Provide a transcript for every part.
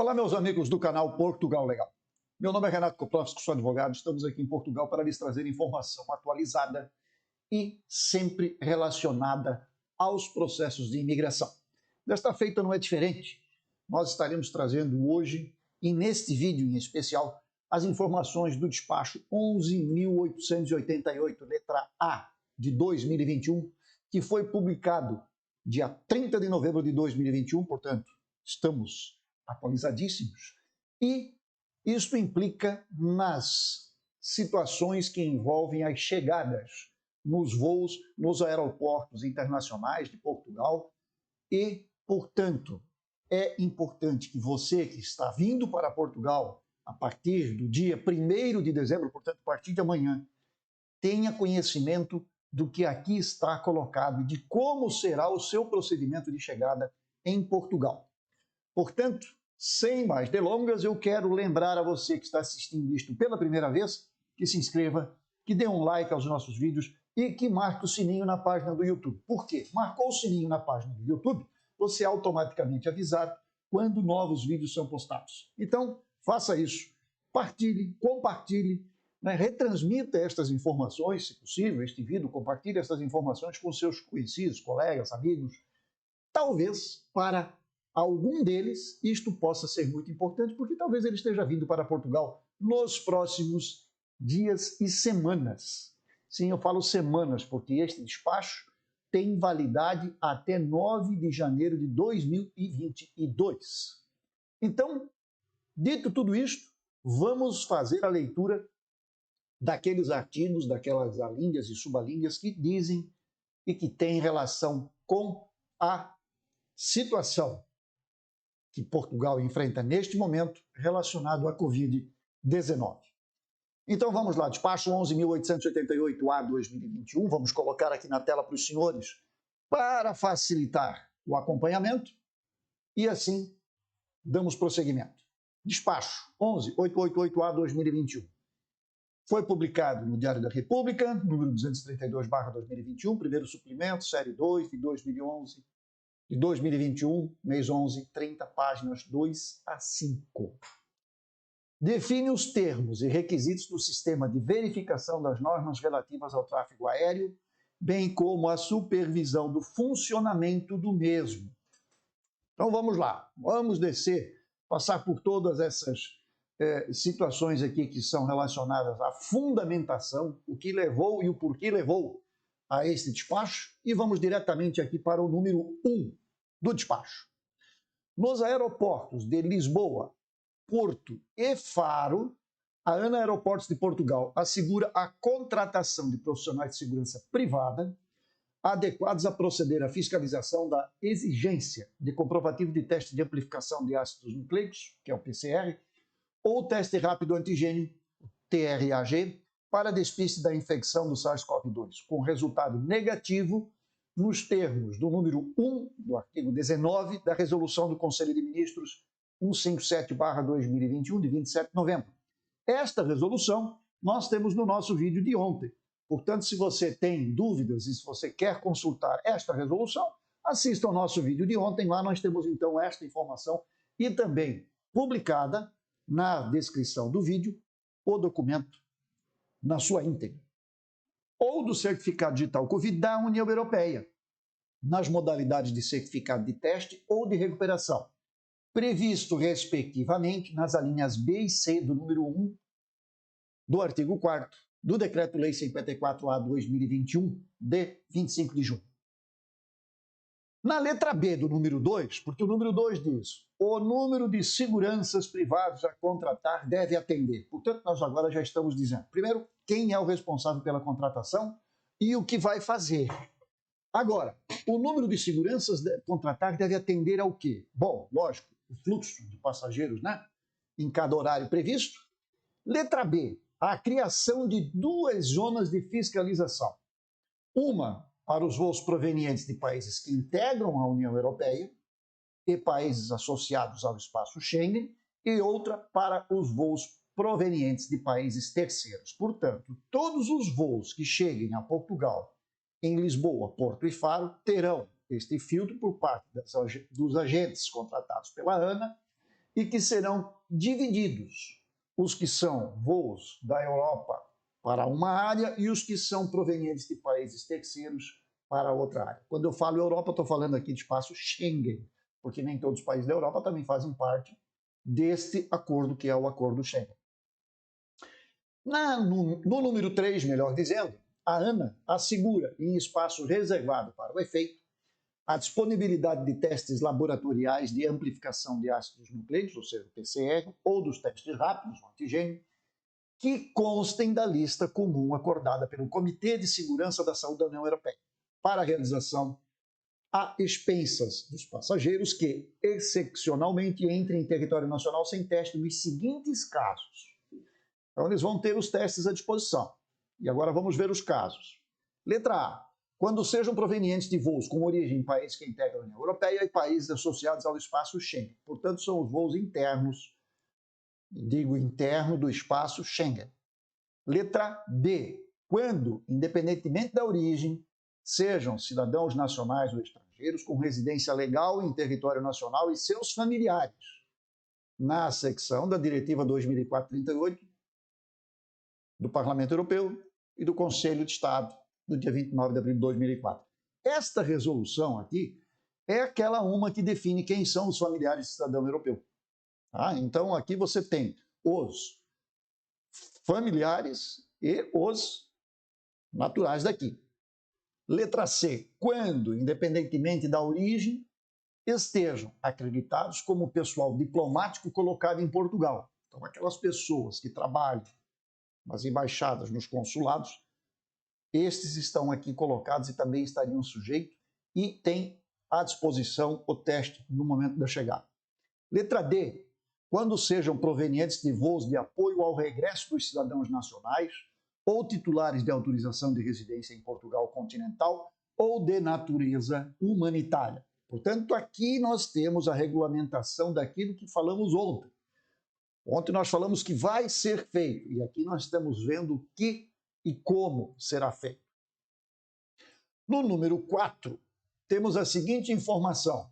Olá, meus amigos do canal Portugal Legal. Meu nome é Renato Koplowski, sou advogado. Estamos aqui em Portugal para lhes trazer informação atualizada e sempre relacionada aos processos de imigração. Desta feita não é diferente. Nós estaremos trazendo hoje, e neste vídeo em especial, as informações do despacho 11.888, letra A, de 2021, que foi publicado dia 30 de novembro de 2021, portanto, estamos atualizadíssimos, e isso implica nas situações que envolvem as chegadas nos voos, nos aeroportos internacionais de Portugal e, portanto, é importante que você que está vindo para Portugal a partir do dia 1º de dezembro, portanto, a partir de amanhã, tenha conhecimento do que aqui está colocado e de como será o seu procedimento de chegada em Portugal. Portanto, sem mais delongas, eu quero lembrar a você que está assistindo isto pela primeira vez, que se inscreva, que dê um like aos nossos vídeos e que marque o sininho na página do YouTube. Por quê? Marcou o sininho na página do YouTube, você é automaticamente avisado quando novos vídeos são postados. Então, faça isso. Partilhe, compartilhe, retransmita estas informações, se possível, este vídeo, compartilhe estas informações com seus conhecidos, colegas, amigos. Talvez para algum deles isto possa ser muito importante, porque talvez ele esteja vindo para Portugal nos próximos dias e semanas. Sim, eu falo semanas, porque este despacho tem validade até 9 de janeiro de 2022. Então, dito tudo isto, vamos fazer a leitura daqueles artigos, daquelas alíneas e subalíneas que dizem e que têm relação com a situação que Portugal enfrenta neste momento relacionado à Covid-19. Então vamos lá, despacho 11.888-A/2021, vamos colocar aqui na tela para os senhores para facilitar o acompanhamento e assim damos prosseguimento. Despacho 11.888-A/2021. Foi publicado no Diário da República, número 232/2021, primeiro suplemento, série 2, de 2011, de 2021, mês 11, 30 páginas, 2 a 5. Define os termos e requisitos do sistema de verificação das normas relativas ao tráfego aéreo, bem como a supervisão do funcionamento do mesmo. Então vamos lá, vamos descer, passar por todas essas situações aqui que são relacionadas à fundamentação, o que levou e o porquê levou a este despacho, e vamos diretamente aqui para o número 1 do despacho. Nos aeroportos de Lisboa, Porto e Faro, a ANA Aeroportos de Portugal assegura a contratação de profissionais de segurança privada adequados a proceder à fiscalização da exigência de comprovativo de teste de amplificação de ácidos nucleicos, que é o PCR, ou teste rápido antigênio, TRAG, para despiste da infecção do SARS-CoV-2, com resultado negativo nos termos do número 1 do artigo 19 da Resolução do Conselho de Ministros 157/2021, de 27 de novembro. Esta resolução nós temos no nosso vídeo de ontem. Portanto, se você tem dúvidas e se você quer consultar esta resolução, assista ao nosso vídeo de ontem. Lá nós temos então esta informação e também publicada na descrição do vídeo o documento na sua íntegra, ou do certificado digital Covid da União Europeia, nas modalidades de certificado de teste ou de recuperação, previsto respectivamente nas alíneas B e C do número 1 do artigo 4º do Decreto-Lei 54/2021, de 25 de junho. Na letra B do número 2, porque o número 2 diz: o número de seguranças privados a contratar deve atender. Portanto, nós agora já estamos dizendo, primeiro, quem é o responsável pela contratação e o que vai fazer. Agora, o número de seguranças a contratar deve atender ao quê? Bom, lógico, o fluxo de passageiros, em cada horário previsto. Letra B, a criação de 2 zonas de fiscalização. Uma para os voos provenientes de países que integram a União Europeia e países associados ao espaço Schengen, e outra para os voos provenientes de países terceiros. Portanto, todos os voos que cheguem a Portugal, em Lisboa, Porto e Faro, terão este filtro por parte dos agentes contratados pela ANA e que serão divididos os que são voos da Europa para uma área e os que são provenientes de países terceiros para outra área. Quando eu falo Europa, estou falando aqui de espaço Schengen, porque nem todos os países da Europa também fazem parte deste acordo, que é o Acordo Schengen. No número 3, melhor dizendo, a ANA assegura, em espaço reservado para o efeito, a disponibilidade de testes laboratoriais de amplificação de ácidos nucleicos, ou seja, PCR, ou dos testes rápidos, o antigênio, que constem da lista comum acordada pelo Comitê de Segurança da Saúde da União Europeia, para a realização a expensas dos passageiros que, excepcionalmente, entrem em território nacional sem teste nos seguintes casos. Então, eles vão ter os testes à disposição. E agora vamos ver os casos. Letra A. Quando sejam provenientes de voos com origem em países que integram a União Europeia e países associados ao espaço Schengen. Portanto, são os voos internos, digo interno, do espaço Schengen. Letra B. Quando, independentemente da origem, sejam cidadãos nacionais ou estrangeiros com residência legal em território nacional e seus familiares, na secção da Diretiva 2004/38 do Parlamento Europeu e do Conselho de Estado, do dia 29 de abril de 2004. Esta resolução aqui é aquela uma que define quem são os familiares do cidadão europeu. Então, aqui você tem os familiares e os naturais daqui. Letra C. Quando, independentemente da origem, estejam acreditados como pessoal diplomático colocado em Portugal. Então, aquelas pessoas que trabalham nas embaixadas, nos consulados, estes estão aqui colocados e também estariam sujeitos e têm à disposição o teste no momento da chegada. Letra D. Quando sejam provenientes de voos de apoio ao regresso dos cidadãos nacionais ou titulares de autorização de residência em Portugal continental ou de natureza humanitária. Portanto, aqui nós temos a regulamentação daquilo que falamos ontem. Ontem nós falamos que vai ser feito, e aqui nós estamos vendo o que e como será feito. No número 4, temos a seguinte informação.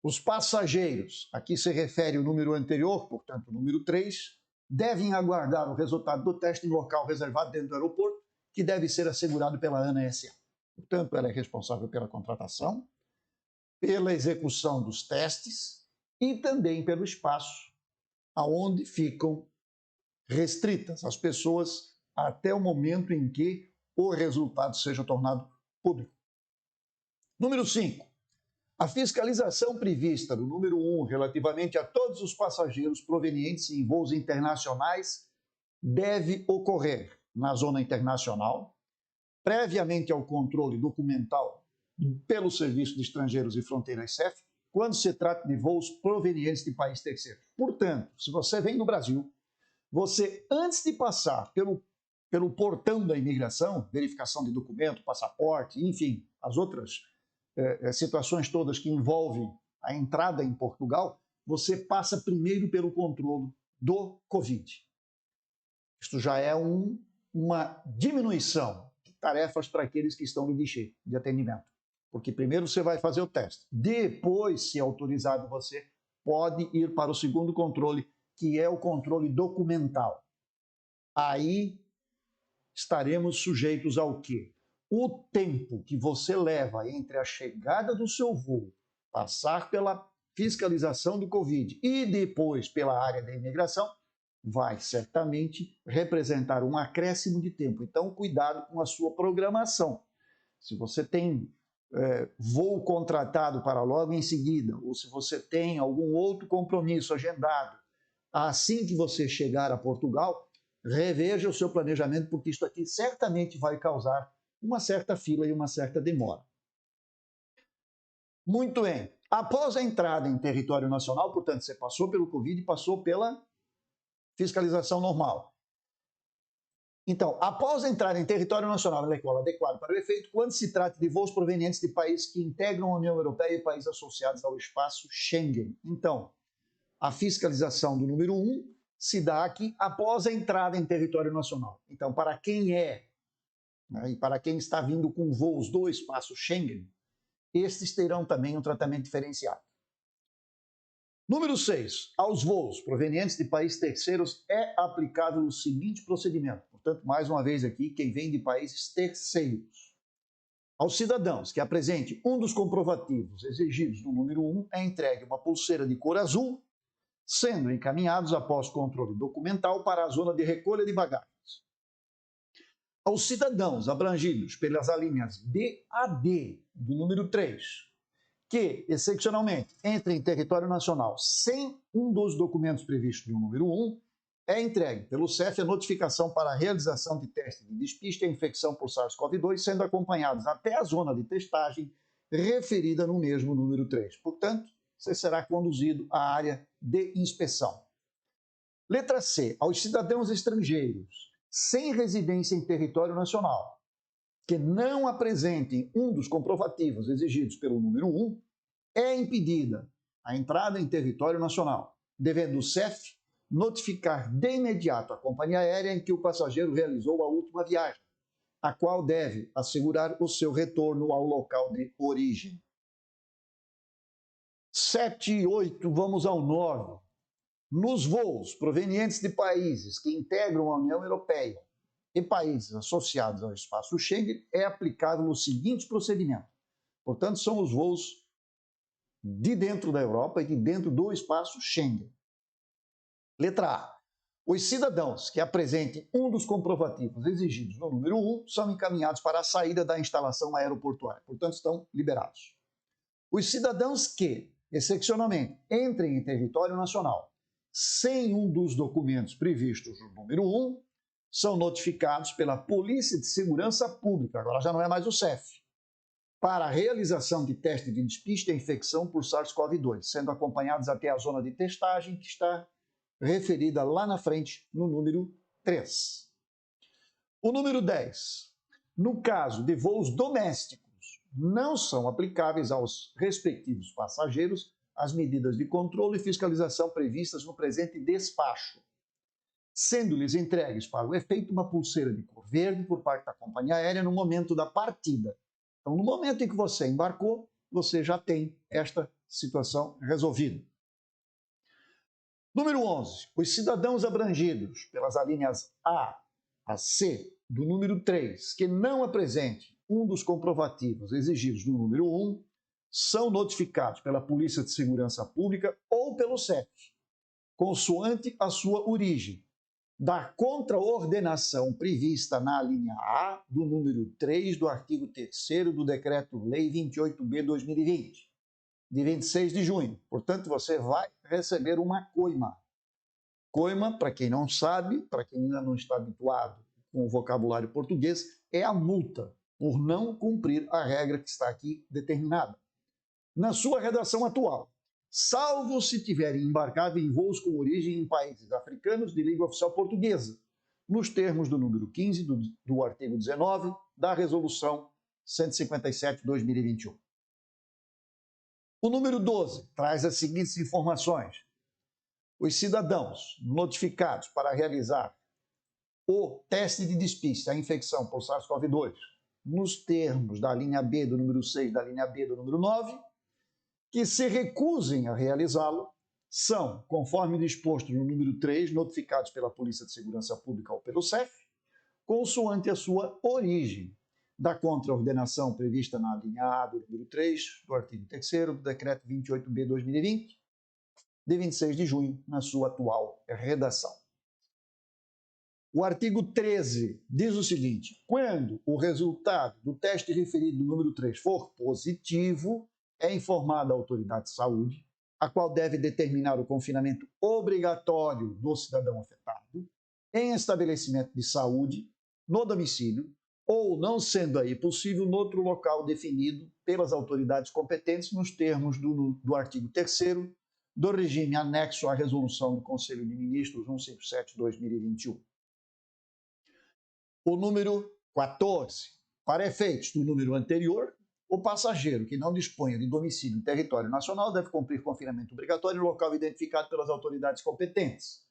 Os passageiros, aqui se refere ao número anterior, portanto, o número 3, devem aguardar o resultado do teste em local reservado dentro do aeroporto, que deve ser assegurado pela ANA SA. Portanto, ela é responsável pela contratação, pela execução dos testes e também pelo espaço aonde ficam restritas as pessoas até o momento em que o resultado seja tornado público. Número 5. A fiscalização prevista no número 1 relativamente a todos os passageiros provenientes em voos internacionais deve ocorrer na zona internacional, previamente ao controle documental pelo Serviço de Estrangeiros e Fronteiras SEF, quando se trata de voos provenientes de país terceiro. Portanto, se você vem do Brasil, você, antes de passar pelo portão da imigração, verificação de documento, passaporte, enfim, as outras situações todas que envolvem a entrada em Portugal, você passa primeiro pelo controle do Covid. Isto já é uma diminuição de tarefas para aqueles que estão no guichê de atendimento. Porque primeiro você vai fazer o teste. Depois, se autorizado, você pode ir para o segundo controle, que é o controle documental. Aí estaremos sujeitos ao quê? O tempo que você leva entre a chegada do seu voo, passar pela fiscalização do Covid e depois pela área da imigração, vai certamente representar um acréscimo de tempo. Então, cuidado com a sua programação. Se você tem voo contratado para logo em seguida, ou se você tem algum outro compromisso agendado, assim que você chegar a Portugal, reveja o seu planejamento, porque isso aqui certamente vai causar uma certa fila e uma certa demora. Muito bem. Após a entrada em território nacional, portanto, você passou pelo Covid e passou pela fiscalização normal. Então, após entrar em território nacional em local adequado para o efeito, quando se trata de voos provenientes de países que integram a União Europeia e países associados ao espaço Schengen. Então, a fiscalização do número 1 se dá aqui após a entrada em território nacional. Então, para quem e para quem está vindo com voos do espaço Schengen, estes terão também um tratamento diferenciado. Número 6. Aos voos provenientes de países terceiros é aplicável o seguinte procedimento. Portanto, mais uma vez aqui, quem vem de países terceiros. Aos cidadãos que apresente um dos comprovativos exigidos no número 1 é entregue uma pulseira de cor azul, sendo encaminhados após controle documental para a zona de recolha de bagagens. Aos cidadãos abrangidos pelas alíneas B a D do número 3, que, excepcionalmente, entrem em território nacional sem um dos documentos previstos no número 1, é entregue pelo CEF a notificação para a realização de teste de despiste à infecção por SARS-CoV-2, sendo acompanhados até a zona de testagem referida no mesmo número 3. Portanto, você será conduzido à área de inspeção. Letra C. Aos cidadãos estrangeiros sem residência em território nacional, que não apresentem um dos comprovativos exigidos pelo número 1, é impedida a entrada em território nacional, devendo o CEF notificar de imediato a companhia aérea em que o passageiro realizou a última viagem, a qual deve assegurar o seu retorno ao local de origem. 7 e 8, vamos ao 9. Nos voos provenientes de países que integram a União Europeia e países associados ao espaço Schengen, é aplicável o seguinte procedimento. Portanto, são os voos de dentro da Europa e de dentro do espaço Schengen. Letra A. Os cidadãos que apresentem um dos comprovativos exigidos no número 1 são encaminhados para a saída da instalação aeroportuária, portanto, estão liberados. Os cidadãos que, excepcionalmente, entrem em território nacional sem um dos documentos previstos no número 1 são notificados pela Polícia de Segurança Pública, agora já não é mais o CEF, para a realização de teste de despiste à infecção por SARS-CoV-2, sendo acompanhados até a zona de testagem que está referida lá na frente no número 3. O número 10. No caso de voos domésticos, não são aplicáveis aos respectivos passageiros as medidas de controle e fiscalização previstas no presente despacho, sendo-lhes entregues para o efeito uma pulseira de cor verde por parte da companhia aérea no momento da partida. Então, no momento em que você embarcou, você já tem esta situação resolvida. Número 11. Os cidadãos abrangidos pelas alíneas A a C do número 3, que não apresentem um dos comprovativos exigidos no número 1, são notificados pela Polícia de Segurança Pública ou pelo CEF, consoante a sua origem, da contraordenação prevista na linha A do número 3 do artigo 3º do Decreto-Lei 28b/2020, de 26 de junho. Portanto, você vai receber uma coima. Coima, para quem não sabe, para quem ainda não está habituado com o vocabulário português, é a multa por não cumprir a regra que está aqui determinada. Na sua redação atual, salvo se tiverem embarcado em voos com origem em países africanos de língua oficial portuguesa, nos termos do número 15 do artigo 19 da Resolução 157/2021. O número 12 traz as seguintes informações. Os cidadãos notificados para realizar o teste de despiste à infecção por SARS-CoV-2 nos termos da linha B do número 6, da linha B do número 9, que se recusem a realizá-lo, são, conforme disposto no número 3, notificados pela Polícia de Segurança Pública ou pelo CEF, consoante a sua origem, da contraordenação prevista na linha A do número 3 do artigo 3º do Decreto 28b/2020, de 26 de junho, na sua atual redação. O artigo 13 diz o seguinte: quando o resultado do teste referido no número 3 for positivo, é informada a autoridade de saúde, a qual deve determinar o confinamento obrigatório do cidadão afetado em estabelecimento de saúde, no domicílio, ou, não sendo aí possível, noutro local definido pelas autoridades competentes nos termos do artigo 3º do regime anexo à resolução do Conselho de Ministros 157/2021. O número 14. Para efeitos do número anterior, o passageiro que não disponha de domicílio em território nacional deve cumprir confinamento obrigatório em local identificado pelas autoridades competentes,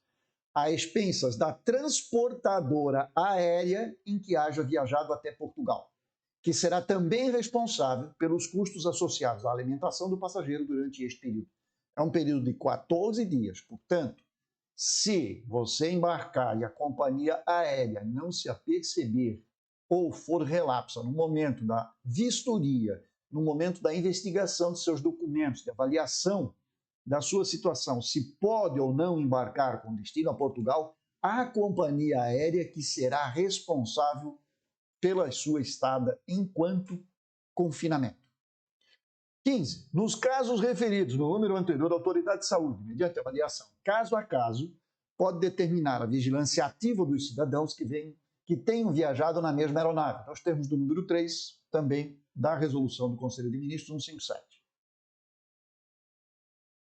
a expensas da transportadora aérea em que haja viajado até Portugal, que será também responsável pelos custos associados à alimentação do passageiro durante este período. É um período de 14 dias. Portanto, se você embarcar e a companhia aérea não se aperceber ou for relapsa no momento da vistoria, no momento da investigação de seus documentos, de avaliação da sua situação, se pode ou não embarcar com destino a Portugal, a companhia aérea que será responsável pela sua estada enquanto confinamento. 15. Nos casos referidos no número anterior, a autoridade de saúde, mediante avaliação caso a caso, pode determinar a vigilância ativa dos cidadãos que tenham viajado na mesma aeronave. Nós temos do número 3, também da resolução do Conselho de Ministros 157.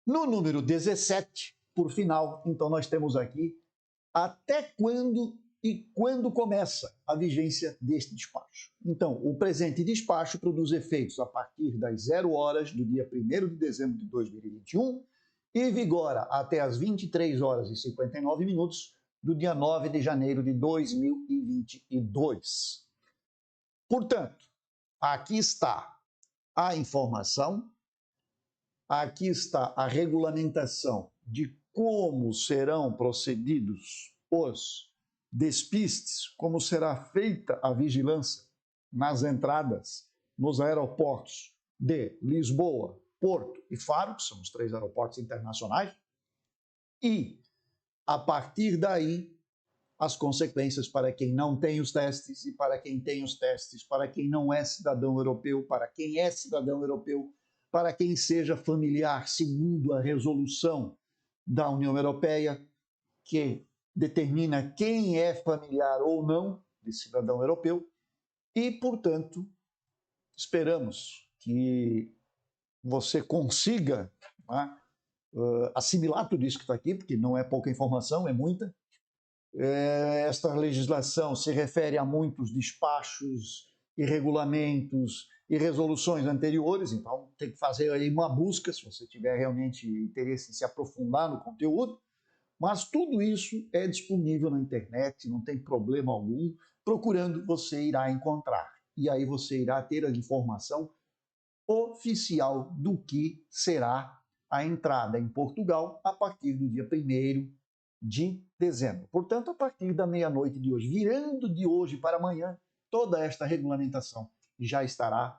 No número 17, por final, então nós temos aqui até quando e quando começa a vigência deste despacho. Então, o presente despacho produz efeitos a partir das 0 horas do dia 1º de dezembro de 2021 e vigora até as 23 horas e 59 minutos do dia 9 de janeiro de 2022. Portanto, aqui está a informação, aqui está a regulamentação de como serão procedidos os despistes, como será feita a vigilância nas entradas nos aeroportos de Lisboa, Porto e Faro, que são os 3 aeroportos internacionais, e, a partir daí, as consequências para quem não tem os testes e para quem tem os testes, para quem não é cidadão europeu, para quem é cidadão europeu, para quem seja familiar, segundo a resolução da União Europeia, que determina quem é familiar ou não de cidadão europeu e, portanto, esperamos que você consiga assimilar tudo isso que está aqui, porque não é pouca informação, é muita. Esta legislação se refere a muitos despachos e regulamentos e resoluções anteriores, então tem que fazer aí uma busca, se você tiver realmente interesse em se aprofundar no conteúdo. Mas tudo isso é disponível na internet, não tem problema algum. Procurando, você irá encontrar. E aí você irá ter a informação oficial do que será a entrada em Portugal a partir do dia 1º de dezembro. Portanto, a partir da meia-noite de hoje, virando de hoje para amanhã, toda esta regulamentação já estará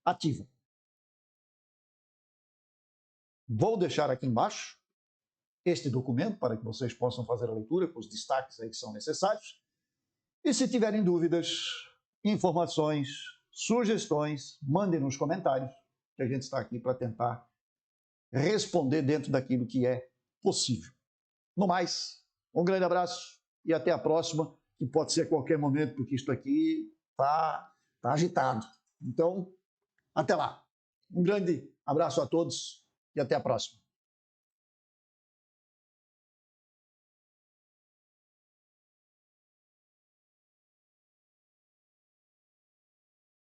ativa. Vou deixar aqui embaixo este documento para que vocês possam fazer a leitura com os destaques aí que são necessários. E se tiverem dúvidas, informações, sugestões, mandem nos comentários, que a gente está aqui para tentar responder dentro daquilo que é possível. No mais, um grande abraço e até a próxima, que pode ser a qualquer momento, porque isto aqui está agitado. Então, até lá. Um grande abraço a todos e até a próxima.